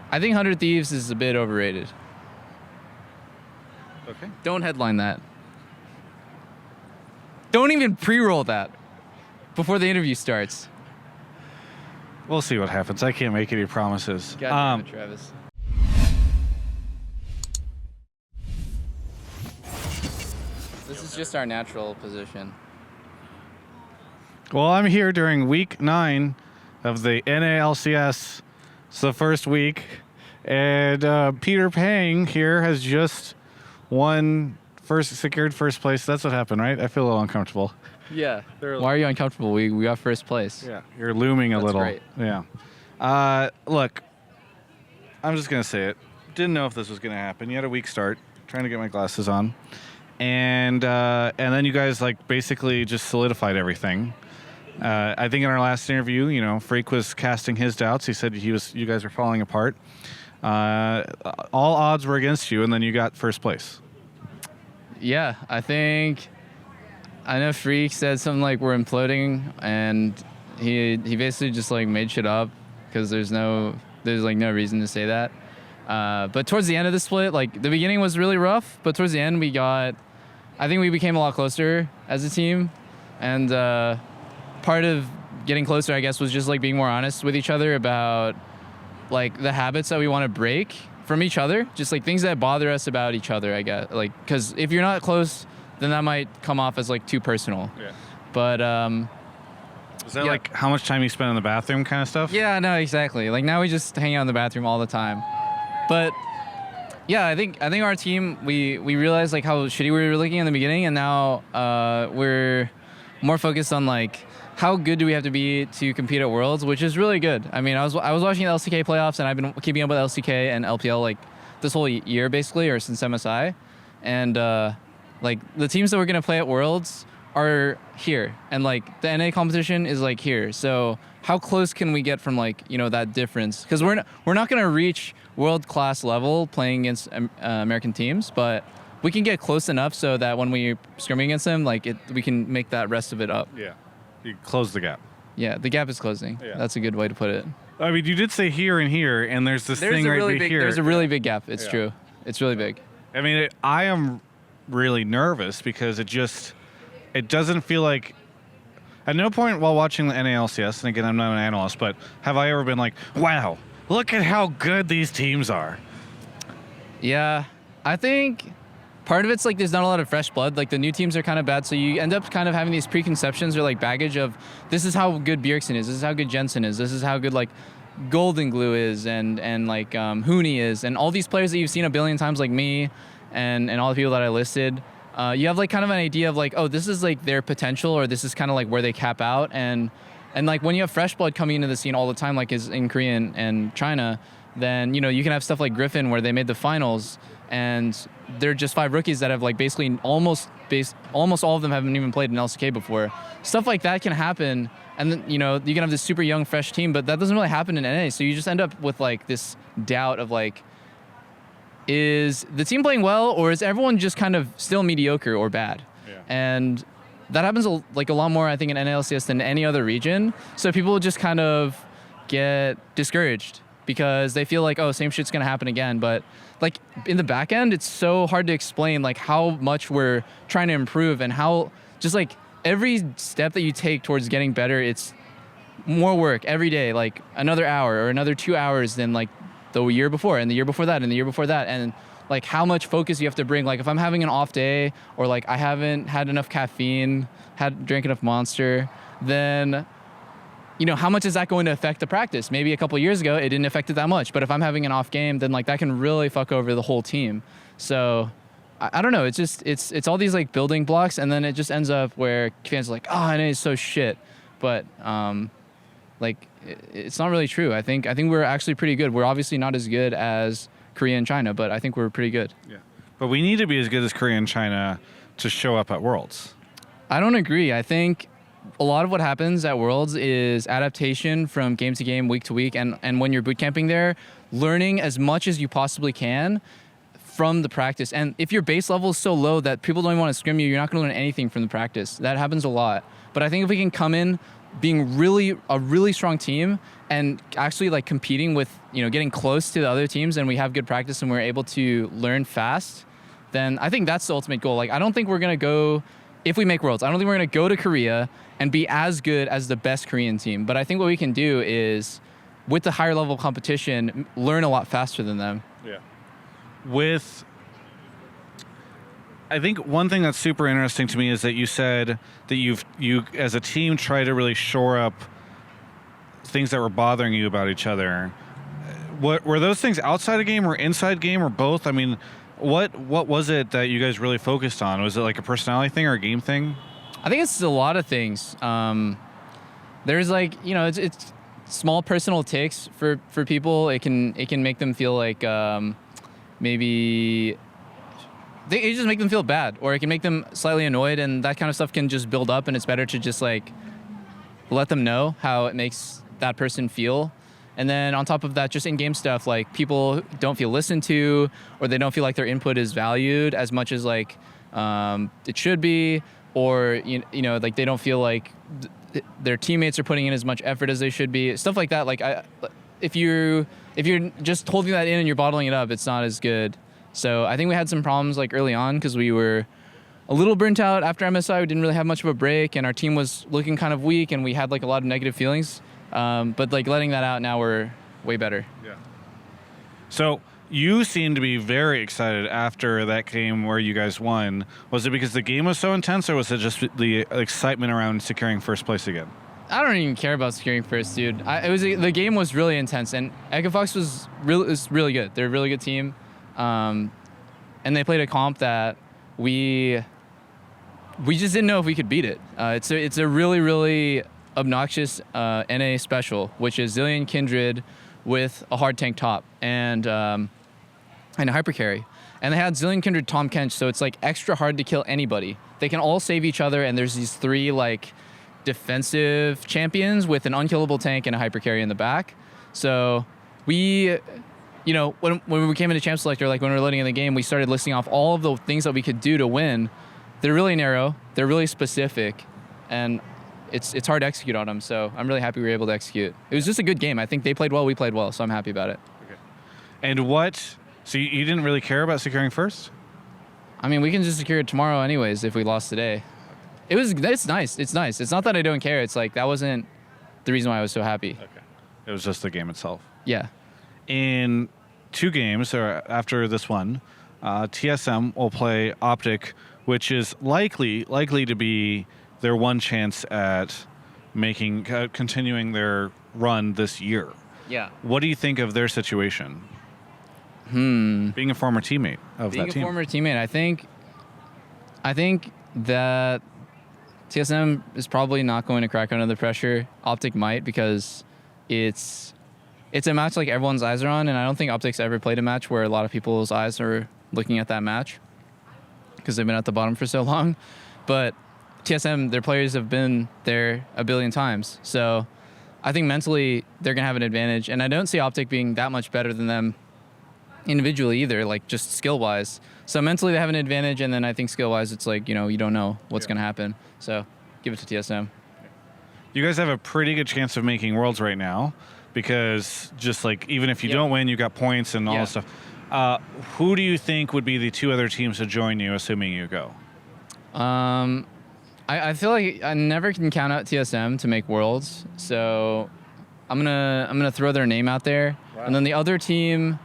I think 100 Thieves is a bit overrated. Okay. Don't headline that. Don't even pre-roll that before the interview starts. We'll see what happens. I can't make any promises. God damn it, Travis. This is just our natural position. Well, I'm here during week 9 of the NALCS. It's the first week. And Peter Pang here has just secured first place. That's what happened, right? I feel a little uncomfortable. Yeah. Why are you uncomfortable? We got first place. Yeah, you're looming a little. Great. Yeah. Look, I'm just going to say it. Didn't know if this was going to happen. You had a weak start. Trying to get my glasses on. And then you guys basically just solidified everything. I think in our last interview, Freak was casting his doubts. He said you guys were falling apart. All odds were against you, and then you got first place. Yeah, I know Freak said something like we're imploding, and he basically just made shit up because there's no reason to say that. But towards the end of the split, the beginning was really rough, but towards the end I think we became a lot closer as a team, and part of getting closer, I guess, was just being more honest with each other about the habits that we want to break from each other, just things that bother us about each other, I guess. Because if you're not close, then that might come off as too personal. Yeah. But is that how much time you spend in the bathroom kind of stuff? Yeah, no, exactly. Now we just hang out in the bathroom all the time. But yeah, I think our team, we realized how shitty we were looking in the beginning, and now we're more focused on how good do we have to be to compete at Worlds, which is really good. I mean, I was watching the LCK playoffs, and I've been keeping up with LCK and LPL this whole year basically, or since MSI, and the teams that we're gonna play at Worlds are here, and the NA competition is here. So how close can we get from that difference? Because we're not gonna reach world-class level playing against American teams, but we can get close enough so that when we scrimming against them, we can make that rest of it up. Yeah. You close the gap. Yeah, the gap is closing. Yeah. That's a good way to put it. I mean, you did say here and here, and there's this thing right here. There's a really big gap. It's true. It's really big. I mean, I am really nervous because it doesn't feel like. At no point while watching the NALCS, and again, I'm not an analyst, but have I ever been wow, look at how good these teams are? Yeah, I think part of it's there's not a lot of fresh blood. The new teams are kind of bad, so you end up kind of having these preconceptions or baggage of this is how good Bjergsen is, this is how good Jensen is, this is how good Golden Glue is, and Hooney is, and all these players that you've seen a billion times, me, and all the people that I listed. You have kind of an idea of oh, this is their potential, or this is kind of where they cap out, and when you have fresh blood coming into the scene all the time, is in Korea and China, then you can have stuff like Griffin where they made the finals, and they're just 5 rookies that have basically almost all of them haven't even played in LCK before. Stuff like that can happen, and then you can have this super young fresh team, but that doesn't really happen in NA. So you just end up with this doubt of is the team playing well, or is everyone just kind of still mediocre or bad? Yeah. And that happens a lot more, I think, in NALCS than any other region. So people just kind of get discouraged because they feel oh, same shit's gonna happen again. But in the back end, it's so hard to explain how much we're trying to improve, and how just every step that you take towards getting better, it's more work every day, another hour or another 2 hours than the year before, and the year before that, and the year before that, and how much focus you have to bring. If I'm having an off day, or I haven't had enough caffeine, drank enough Monster, then how much is that going to affect the practice? Maybe a couple of years ago it didn't affect it that much, but if I'm having an off game, then that can really fuck over the whole team. So I don't know. It's just it's all these building blocks, and then it just ends up where fans are oh, NA is so shit, but it's not really true. I think we're actually pretty good. We're obviously not as good as Korea and China, but I think we're pretty good. Yeah. But we need to be as good as Korea and China to show up at Worlds. I don't agree. I think a lot of what happens at Worlds is adaptation from game to game, week to week, and when you're boot camping there, learning as much as you possibly can from the practice. And if your base level is so low that people don't even want to scrim you, you're not going to learn anything from the practice. That happens a lot. But I think if we can come in being a really strong team and actually like competing with, getting close to the other teams, and we have good practice and we're able to learn fast, then I think that's the ultimate goal. Like, I don't think we're going to go, if we make Worlds, I don't think we're going to go to Korea and be as good as the best Korean team. But I think what we can do is, with the higher level competition, learn a lot faster than them. Yeah. I think one thing that's super interesting to me is that you said that you as a team try to really shore up things that were bothering you about each other. What were those things, outside the game or inside game or both? I mean, what was it that you guys really focused on? Was it like a personality thing or a game thing? I think it's a lot of things. There's like, it's small personal ticks for people. It can make them feel like maybe it just make them feel bad, or it can make them slightly annoyed, and that kind of stuff can just build up, and it's better to just like let them know how it makes that person feel. And then on top of that, just in-game stuff, like people don't feel listened to, or they don't feel like their input is valued as much as like it should be, or like they don't feel like their teammates are putting in as much effort as they should be. Stuff like that. Like if you're just holding that in and you're bottling it up, it's not as good. So I think we had some problems like early on because we were a little burnt out after MSI. We didn't really have much of a break, and our team was looking kind of weak, and we had like a lot of negative feelings. But like letting that out now, we're way better. Yeah. So you seem to be very excited after that game where you guys won. Was it because the game was so intense, or was it just the excitement around securing first place again? I don't even care about securing first, dude. The game was really intense, and Echo Fox was really good. They're a really good team, and they played a comp that we just didn't know if we could beat it. It's a really obnoxious NA special, which is Zillion Kindred with a hard tank top and a hyper carry. And they had Zillion Kindred Tom Kench, so it's like extra hard to kill anybody. They can all save each other, and there's these three like defensive champions with an unkillable tank and a hyper carry in the back. So we, when we came into Champ Selector, like when we were loading in the game, we started listing off all of the things that we could do to win. They're really narrow, they're really specific, and it's hard to execute on them. So I'm really happy we were able to execute. It was just a good game. I think they played well, we played well, so I'm happy about it. Okay. And so you didn't really care about securing first? I mean, we can just secure it tomorrow anyways if we lost today. It's nice. It's nice. It's not that I don't care. It's like that wasn't the reason why I was so happy. Okay. It was just the game itself. Yeah. In 2 games, or after this one, TSM will play Optic, which is likely to be their one chance at continuing their run this year. Yeah. What do you think of their situation? Being a former teammate of that team. Being a former teammate, I think that TSM is probably not going to crack under the pressure. Optic might, because it's a match like everyone's eyes are on, and I don't think Optic's ever played a match where a lot of people's eyes are looking at that match because they've been at the bottom for so long. But TSM, their players have been there a billion times. So I think mentally they're going to have an advantage, and I don't see Optic being that much better than them individually either, like just skill-wise. So mentally they have an advantage, and then I think skill-wise it's like, you don't know what's going to happen. So give it to TSM. You guys have a pretty good chance of making Worlds right now, because just like even if you don't win, you got points and all that stuff. Who do you think would be the 2 other teams to join you, assuming you go? I feel like I never can count out TSM to make Worlds, so I'm gonna throw their name out there. Wow. And then the other team,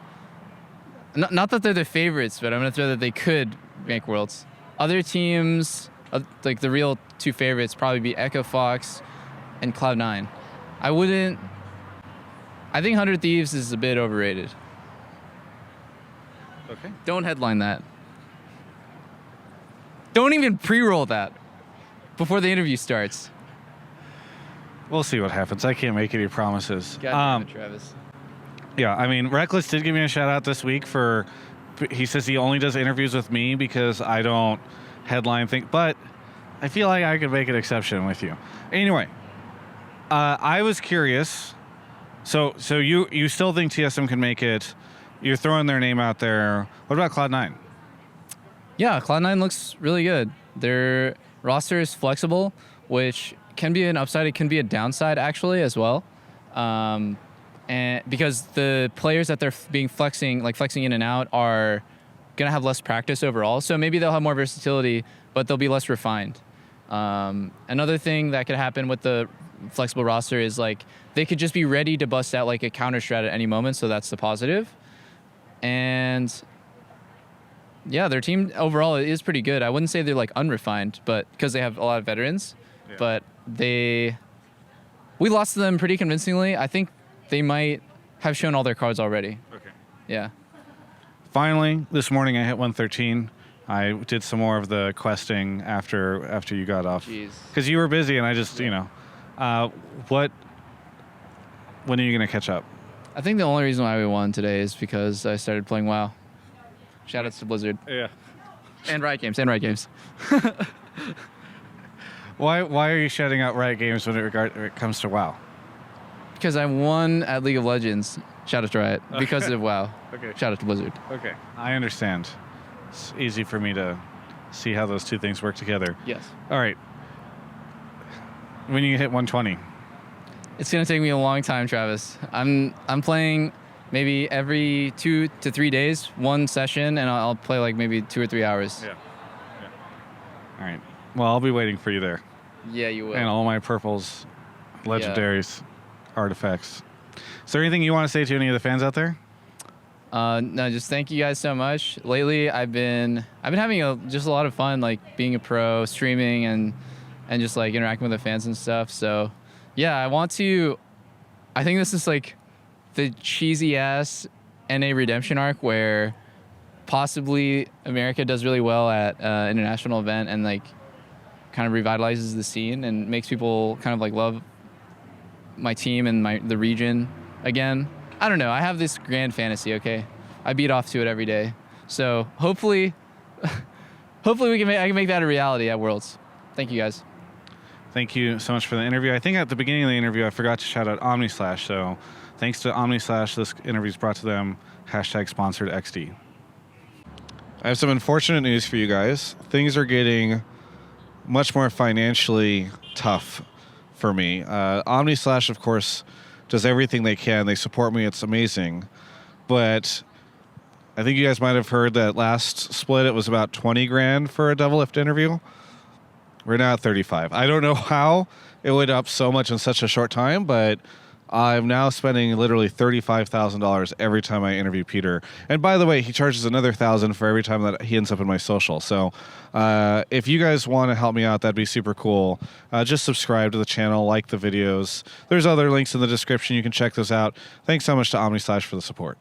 not that they're the favorites, but I'm gonna throw that they could make Worlds. Other teams, like the real 2 favorites, probably be Echo Fox and Cloud9. I think 100 Thieves is a bit overrated. Okay. Don't headline that. Don't even pre-roll that before the interview starts. We'll see what happens. I can't make any promises. God damn it, Travis. Yeah, I mean, Reckless did give me a shout out this week he says he only does interviews with me because I don't headline things, but I feel like I could make an exception with you. Anyway, I was curious. So you still think TSM can make it? You're throwing their name out there. What about Cloud9? Yeah, Cloud9 looks really good. Their roster is flexible, which, can be an upside. It can be a downside actually as well, and because the players that they're being flexing in and out are gonna have less practice overall. So maybe they'll have more versatility, but they'll be less refined. Another thing that could happen with the flexible roster is like they could just be ready to bust out like a counter strat at any moment. So that's the positive. And yeah, their team overall is pretty good. I wouldn't say they're like unrefined, but because they have a lot of veterans, but we lost to them pretty convincingly. I think they might have shown all their cards already. Okay. Yeah. Finally, this morning I hit 113. I did some more of the questing after you got off. Jeez. Because you were busy, and I just, when are you going to catch up? I think the only reason why we won today is because I started playing WoW. Shoutouts to Blizzard. Yeah. And Riot Games. Why are you shouting out Riot Games when it comes to WoW? Because I won at League of Legends. Shout out to Riot. Because of WoW. Okay. Shout out to Blizzard. Okay. I understand. It's easy for me to see how those two things work together. Yes. All right. When you hit 120? It's going to take me a long time, Travis. I'm playing maybe every 2 to 3 days, one session, and I'll play like maybe 2 or 3 hours. Yeah. All right. Well, I'll be waiting for you there. Yeah, you will. And all my purples, legendaries, artifacts. Is there anything you want to say to any of the fans out there? No, just thank you guys so much. Lately, I've been having just a lot of fun, like being a pro, streaming, and just like interacting with the fans and stuff. So, yeah, I think this is like the cheesy ass NA redemption arc where possibly America does really well at international event and like kind of revitalizes the scene and makes people kind of like love my team and the region again. I don't know. I have this grand fantasy, okay? I beat off to it every day. So hopefully I can make that a reality at Worlds. Thank you guys. Thank you so much for the interview. I think at the beginning of the interview, I forgot to shout out OmniSlash. So thanks to OmniSlash, this interview is brought to them. #sponsored XD. I have some unfortunate news for you guys. Things are getting much more financially tough for me. OmniSlash, of course, does everything they can. They support me. It's amazing. But I think you guys might have heard that last split, it was about 20 grand for a Doublelift interview. We're now at 35. I don't know how it went up so much in such a short time, but I'm now spending literally $35,000 every time I interview Peter. And by the way, he charges another $1,000 for every time that he ends up in my social. So if you guys want to help me out, that'd be super cool. Just subscribe to the channel, like the videos. There's other links in the description. You can check those out. Thanks so much to OmniSlash for the support.